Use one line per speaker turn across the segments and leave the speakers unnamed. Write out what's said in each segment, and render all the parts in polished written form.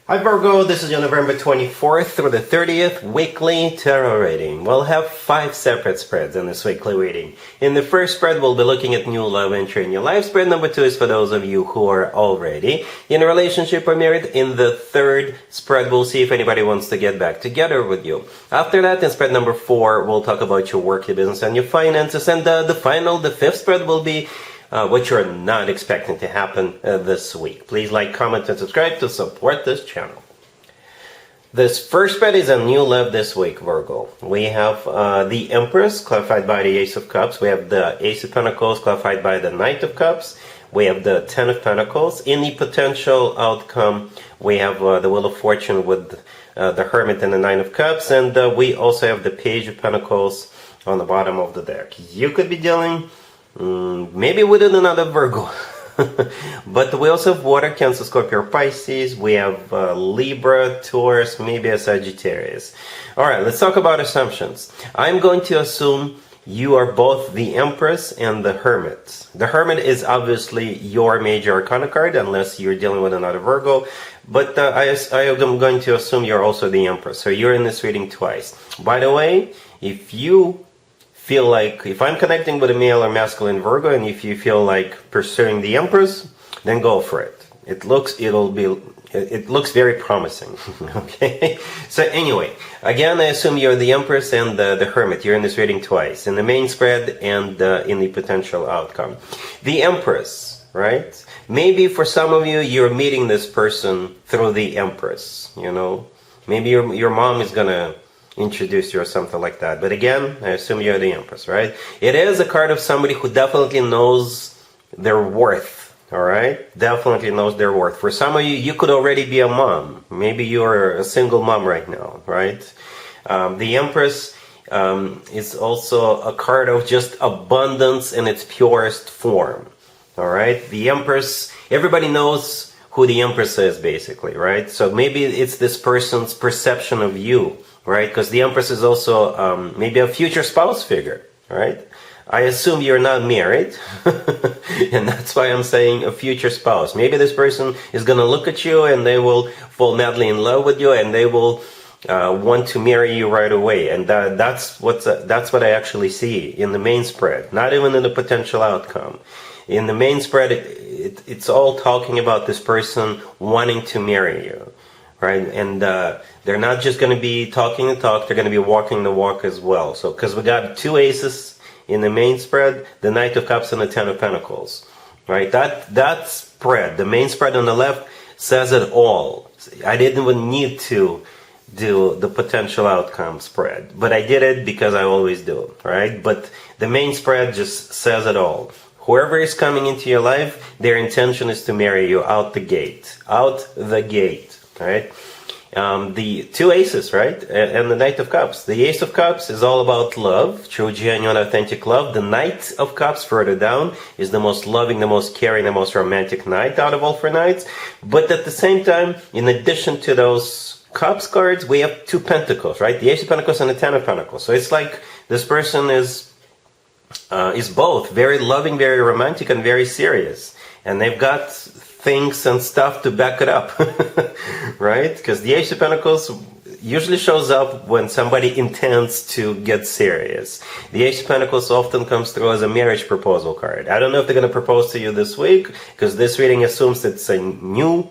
Hi Virgo, this is your November 24th through the 30th weekly tarot reading. We'll have 5 separate spreads in this weekly reading. In the first spread, we'll be looking at new love entry in your life. Spread number 2 is for those of you who are already in a relationship or married. In the third spread, we'll see if anybody wants to get back together with you. After that, in spread number 4, we'll talk about your work, your business, and your finances. And the fifth spread will be what you're not expecting to happen this week. Please like, comment, and subscribe to support this channel. This first spread is a new love this week, Virgo. We have the Empress, clarified by the Ace of Cups. We have the Ace of Pentacles, clarified by the Knight of Cups. We have the Ten of Pentacles. In the potential outcome, we have the Wheel of Fortune with the Hermit and the Nine of Cups. And we also have the Page of Pentacles on the bottom of the deck. You could be dealing maybe with another Virgo. But we also have Water, Cancer, Scorpio, Pisces. We have Libra, Taurus, maybe a Sagittarius. Alright, let's talk about assumptions. I'm going to assume you are both the Empress and the Hermit. The Hermit is obviously your major arcana card, unless you're dealing with another Virgo. But I am going to assume you're also the Empress. So you're in this reading twice. By the way, if you feel like, if I'm connecting with a male or masculine Virgo, and if you feel like pursuing the Empress, then go for it. It looks very promising. Okay. So anyway, again, I assume you're the Empress and the Hermit. You're in this reading twice, in the main spread and in the potential outcome. The Empress, right? Maybe for some of you, you're meeting this person through the Empress. You know, maybe your mom is gonna introduce you or something like that. But again, I assume you're the Empress, right? It is a card of somebody who definitely knows their worth, all right? Definitely knows their worth. For some of you, you could already be a mom. Maybe you're a single mom right now, right? The Empress is also a card of just abundance in its purest form, all right? The Empress, everybody knows who the Empress is, basically, right? So maybe it's this person's perception of you, right? Because the Empress is also maybe a future spouse figure, right? I assume you're not married, and that's why I'm saying a future spouse. Maybe this person is going to look at you and they will fall madly in love with you, and they will want to marry you right away. And that's what I actually see in the main spread, not even in the potential outcome. In the main spread, it's all talking about this person wanting to marry you, right? And they're not just going to be talking the talk, they're going to be walking the walk as well. So, because we got 2 aces in the main spread, the Knight of Cups and the Ten of Pentacles, right? That spread, the main spread on the left, says it all. I didn't even need to do the potential outcome spread, but I did it because I always do, right? But the main spread just says it all. Whoever is coming into your life, their intention is to marry you out the gate, right? The 2 aces, right? And the Knight of Cups. The Ace of Cups is all about love, true, genuine, authentic love. The Knight of Cups, further down, is the most loving, the most caring, the most romantic knight out of all 4 knights. But at the same time, in addition to those Cups cards, we have 2 Pentacles, right? The Ace of Pentacles and the Ten of Pentacles. So it's like this person is both very loving, very romantic, and very serious. And they've got things and stuff to back it up, right? Because the Ace of Pentacles usually shows up when somebody intends to get serious. The Ace of Pentacles often comes through as a marriage proposal card. I don't know if they're going to propose to you this week, because this reading assumes it's a new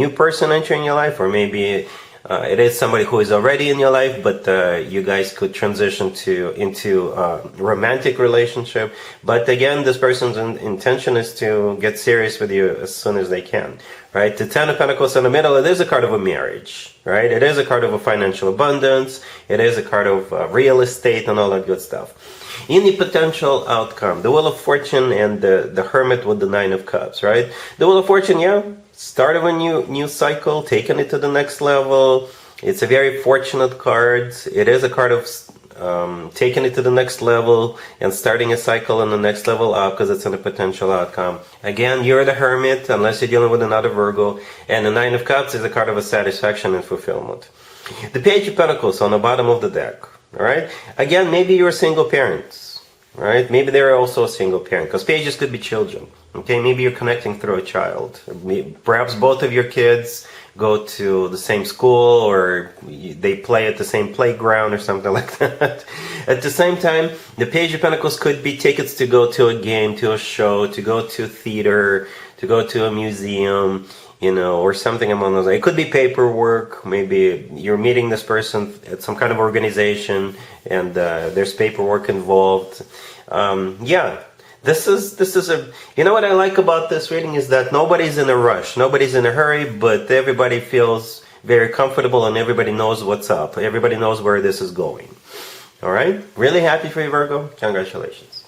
person entering your life, or maybe it is somebody who is already in your life, but you guys could transition into a romantic relationship. But again, this person's intention is to get serious with you as soon as they can, right? The Ten of Pentacles in the middle, it is a card of a marriage, right? It is a card of a financial abundance. It is a card of real estate and all that good stuff. In the potential outcome, the Wheel of Fortune and the Hermit with the Nine of Cups, right? The Wheel of Fortune, yeah, start of a new cycle, taking it to the next level. It's a very fortunate card. It is a card of taking it to the next level and starting a cycle on the next level up, because it's in a potential outcome. Again, you're the Hermit, unless you're dealing with another Virgo. And the Nine of Cups is a card of a satisfaction and fulfillment. The Page of Pentacles on the bottom of the deck, all right? Again, maybe you're a single parent, right? Maybe they're also a single parent, because pages could be children. Okay, maybe you're connecting through a child. Perhaps both of your kids go to the same school, or they play at the same playground or something like that. At the same time, the Page of Pentacles could be tickets to go to a game, to a show, to go to theater, to go to a museum, or something among those. It could be paperwork. Maybe you're meeting this person at some kind of organization, and there's paperwork involved. Yeah, this is a. What I like about this reading is that nobody's in a rush, nobody's in a hurry, but everybody feels very comfortable and everybody knows what's up. Everybody knows where this is going. All right, really happy for you, Virgo. Congratulations.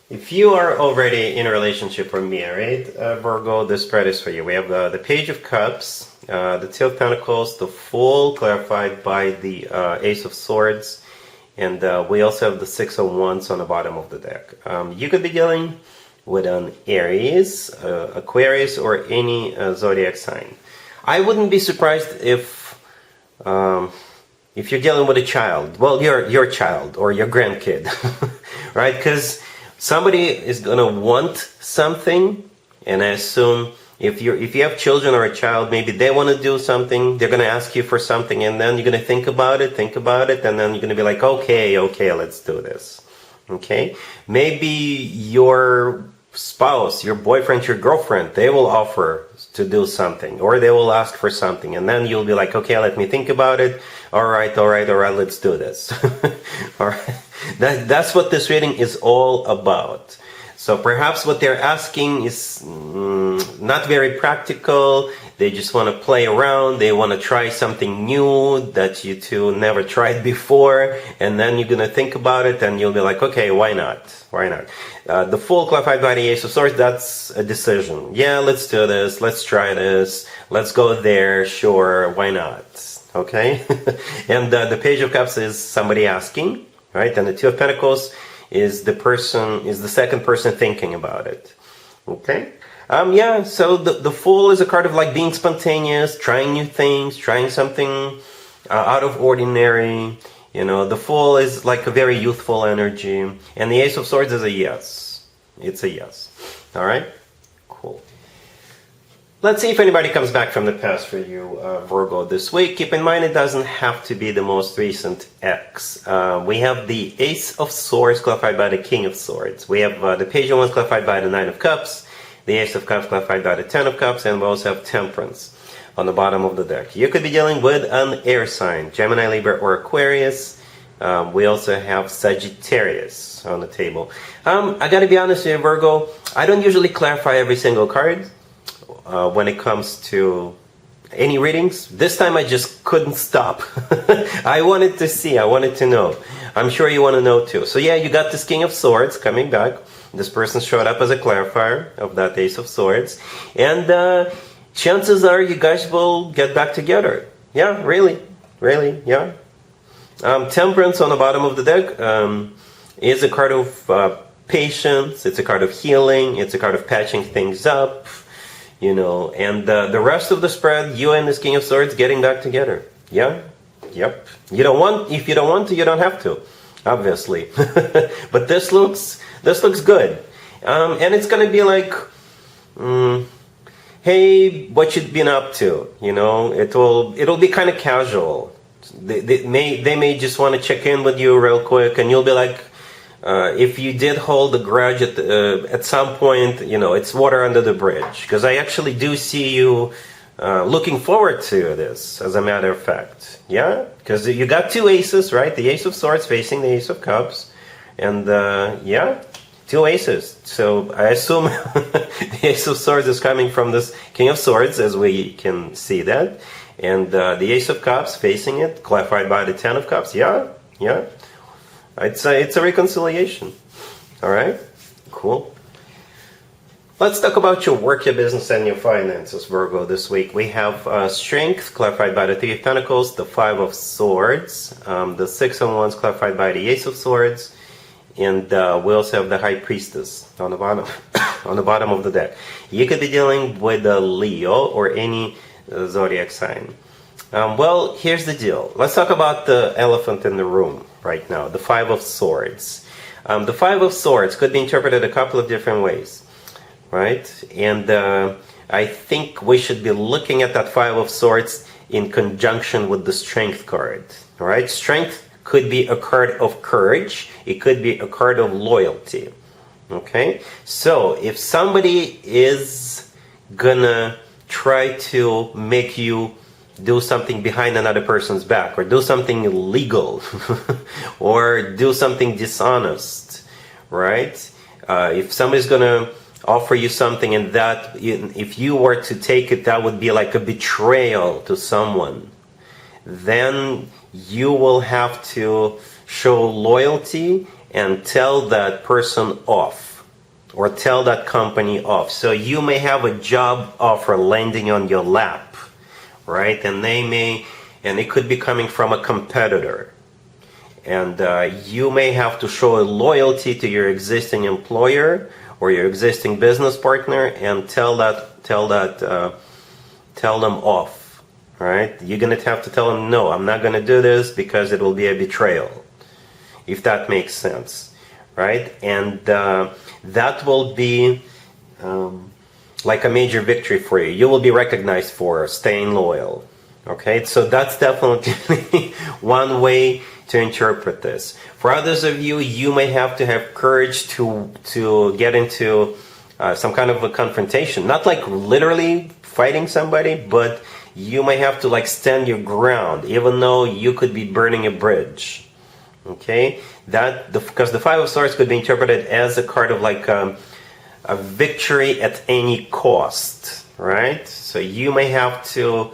If you are already in a relationship or married, Virgo, this spread is for you. We have the Page of Cups, the Two of Pentacles, the Fool, clarified by the Ace of Swords, and we also have the Six of Wands on the bottom of the deck. You could be dealing with an Aries, Aquarius, or any zodiac sign. I wouldn't be surprised if you're dealing with a child. Well, your child or your grandkid, right? Because somebody is going to want something, and I assume if you have children or a child, maybe they want to do something, they're going to ask you for something, and then you're going to think about it, and then you're going to be like, okay, let's do this. Okay? Maybe your spouse, your boyfriend, your girlfriend, they will offer to do something, or they will ask for something, and then you'll be like, okay, let me think about it. All right, let's do this. All right. That's what this reading is all about. So perhaps what they're asking is not very practical. They just want to play around. They want to try something new that you two never tried before. And then you're going to think about it and you'll be like, okay, why not? The Fool, clarified by the Ace of Swords, that's a decision. Yeah, let's do this. Let's try this. Let's go there. Sure, why not? Okay? And the Page of Cups is somebody asking. Right, and the Two of Pentacles is the second person thinking about it. Okay, yeah. So the Fool is a card of like being spontaneous, trying new things, trying something out of ordinary. The Fool is like a very youthful energy, and the Ace of Swords is a yes. It's a yes. All right, cool. Let's see if anybody comes back from the past for you, Virgo, this week. Keep in mind, it doesn't have to be the most recent ex. We have the Ace of Swords clarified by the King of Swords. We have the Page of Wands clarified by the Nine of Cups, the Ace of Cups clarified by the Ten of Cups, and we also have Temperance on the bottom of the deck. You could be dealing with an air sign, Gemini, Libra, or Aquarius. We also have Sagittarius on the table. I gotta be honest here, Virgo, I don't usually clarify every single card. When it comes to any readings. This time I just couldn't stop. I wanted to see, I wanted to know. I'm sure you want to know too. So yeah, you got this King of Swords coming back. This person showed up as a clarifier of that Ace of Swords. And chances are you guys will get back together. Yeah, really, yeah. Temperance on the bottom of the deck is a card of patience. It's a card of healing. It's a card of patching things up. And the rest of the spread, you and this King of Swords getting back together. Yeah, yep. If you don't want to, you don't have to, obviously. But this looks good, and it's gonna be like, hey, what you been up to? It'll be kind of casual. They may just want to check in with you real quick, and you'll be like. If you did hold a grudge at some point, it's water under the bridge. Because I actually do see you looking forward to this, as a matter of fact. Yeah? Because you got two aces, right? The Ace of Swords facing the Ace of Cups. And, yeah, two aces. So I assume the Ace of Swords is coming from this King of Swords, as we can see that. And the Ace of Cups facing it, clarified by the Ten of Cups. Yeah. I'd say it's a reconciliation. All right? Cool. Let's talk about your work, your business, and your finances, Virgo, this week. We have Strength, clarified by the Three of Pentacles, the Five of Swords, the Six of Wands, clarified by the Ace of Swords, and we also have the High Priestess on the bottom, on the bottom of the deck. You could be dealing with a Leo or any zodiac sign. Well, here's the deal. Let's talk about the elephant in the room right now, the Five of Swords. The Five of Swords could be interpreted a couple of different ways, right? And I think we should be looking at that Five of Swords in conjunction with the Strength card. All right, Strength could be a card of courage. It could be a card of loyalty. Okay, so if somebody is gonna try to make you do something behind another person's back, or do something illegal, or do something dishonest, right? If somebody's gonna offer you something, and that, if you were to take it, that would be like a betrayal to someone, then you will have to show loyalty and tell that person off, or tell that company off. So you may have a job offer landing on your lap, right? And it could be coming from a competitor. And you may have to show a loyalty to your existing employer or your existing business partner and tell them off, right? You're gonna have to tell them, no, I'm not gonna do this because it will be a betrayal, if that makes sense, right? And that will be like a major victory for you. You will be recognized for staying loyal. Okay, so that's definitely one way to interpret this. For others of you, you may have to have courage to get into some kind of a confrontation. Not like literally fighting somebody, but you may have to like stand your ground, even though you could be burning a bridge. Okay, because the Five of Swords could be interpreted as a card of like a victory at any cost, right? So you may have to.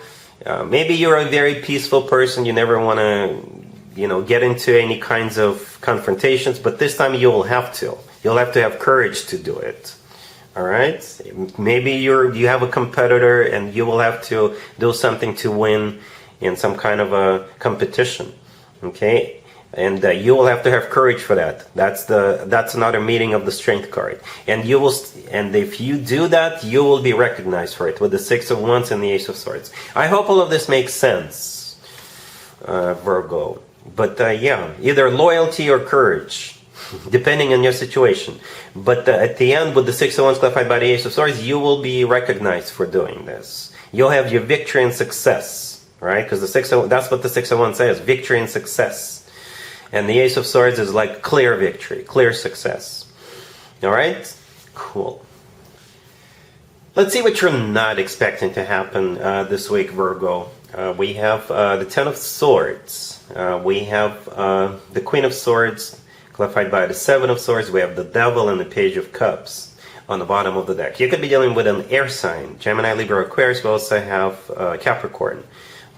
Maybe you're a very peaceful person. You never want to, get into any kinds of confrontations. But this time you will have to. You'll have to have courage to do it. All right. Maybe you have a competitor and you will have to do something to win in some kind of a competition. Okay. And you will have to have courage for that. That's another meaning of the Strength card. And if you do that, you will be recognized for it with the Six of Wands and the Ace of Swords. I hope all of this makes sense, Virgo. But yeah, either loyalty or courage, depending on your situation. But at the end, with the Six of Wands clarified by the Ace of Swords, you will be recognized for doing this. You'll have your victory and success, right? Because that's what the Six of Wands says: victory and success. And the Ace of Swords is like clear victory, clear success. All right? Cool. Let's see what you're not expecting to happen this week, Virgo. We have the Ten of Swords. We have the Queen of Swords, clarified by the Seven of Swords. We have the Devil and the Page of Cups on the bottom of the deck. You could be dealing with an air sign, Gemini, Libra, Aquarius. We also have Capricorn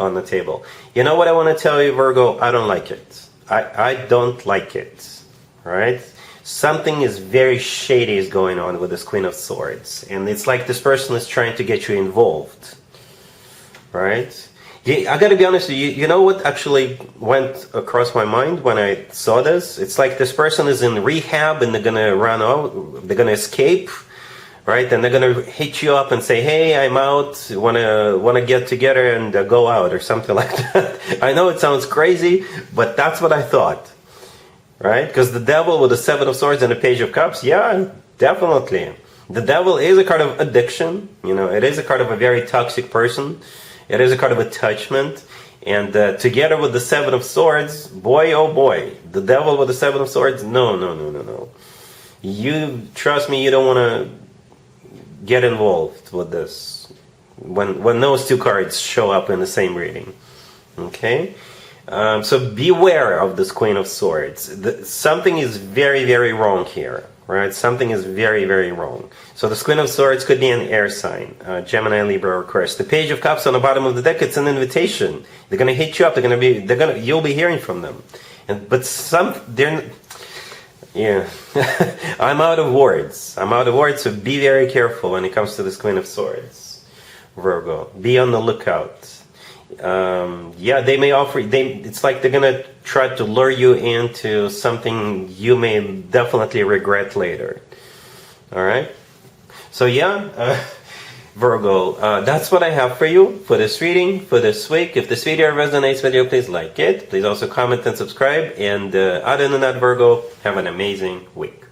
on the table. You know what I want to tell you, Virgo? I don't like it. I don't like it, right? Something is very shady is going on with this Queen of Swords. And it's like this person is trying to get you involved, right? Yeah, I gotta be honest with you, you know what actually went across my mind when I saw this? It's like this person is in rehab and they're gonna run out, they're gonna escape, right? And they're gonna hit you up and say, hey, I'm out, wanna get together and go out or something like that. I know it sounds crazy, but that's what I thought, right? Because the Devil with the Seven of Swords and the Page of Cups, yeah, definitely. The Devil is a card of addiction. It is a card of a very toxic person. It is a card of attachment. And together with the Seven of Swords, boy, oh boy, the Devil with the Seven of Swords, no. You, trust me, you don't want to get involved with this when those two cards show up in the same reading. Okay, so beware of this Queen of Swords. Something is very, very wrong here, right? Something is very, very wrong. So this Queen of Swords could be an air sign, Gemini, Libra, or Aquarius. The Page of Cups on the bottom of the deck, it's an invitation. They're gonna hit you up. You'll be hearing from them. Yeah, I'm out of words. So be very careful when it comes to this Queen of Swords, Virgo. Be on the lookout. Yeah, they may offer. It's like they're gonna try to lure you into something you may definitely regret later. All right. So yeah, Virgo, that's what I have for you for this reading for this week. If this video resonates with you, please like it. Please also comment and subscribe. And other than that, Virgo, have an amazing week.